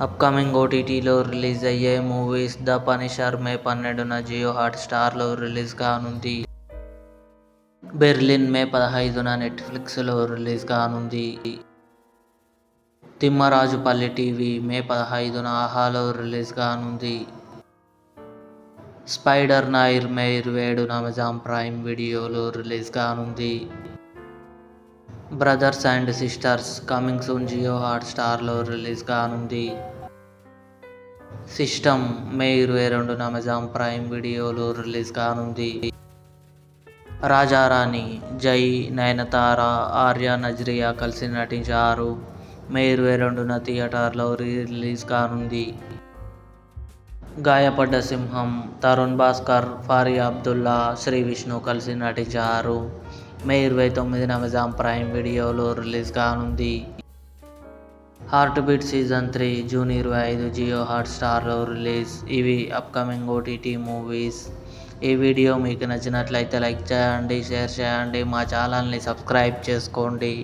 Upcoming ఓటీటీలో release అయ్యే movies the punisher May 12న జియో హాట్స్టార్లో రిలీజ్ కానుంది. బెర్లిన్ మే 15న నెట్ఫ్లిక్స్లో రిలీజ్ కానుంది. తిమ్మరాజుపల్లి టీవీ మే 15న ఆహాలో రిలీజ్ కానుంది. స్పైడర్ నైర్ మే 27న అమెజాన్ ప్రైమ్ వీడియోలో రిలీజ్ కానుంది. Brothers and sisters coming soon Jio హాట్స్టార్లో రిలీజ్ కానుంది. సిస్టమ్ మే 22న అమెజాన్ ప్రైమ్ వీడియోలో రిలీజ్ కానుంది. రాజారాణి జై, నయనతార, ఆర్య నజ్రియా కలిసి నటించారు. మే 22న థియేటర్లో రిలీజ్ కానుంది. గాయపడ్డ సింహం తరుణ్ భాస్కర్, ఫారియా అబ్దుల్లా, శ్రీ విష్ణు కలిసి నటించారు. మే 29న అమెజాన్ ప్రైమ్ వీడియోలో రిలీజ్ కానుంది. Heart beat season 3 June 25 Jio హాట్స్టార్లో రిలీజ్. ఇవి అప్కమింగ్ ఓటీటీ మూవీస్. ఈ వీడియో మీకు నచ్చినట్లయితే లైక్ చేయండి, షేర్ చేయండి, మా ఛానల్ని సబ్స్క్రైబ్ చేసుకోండి.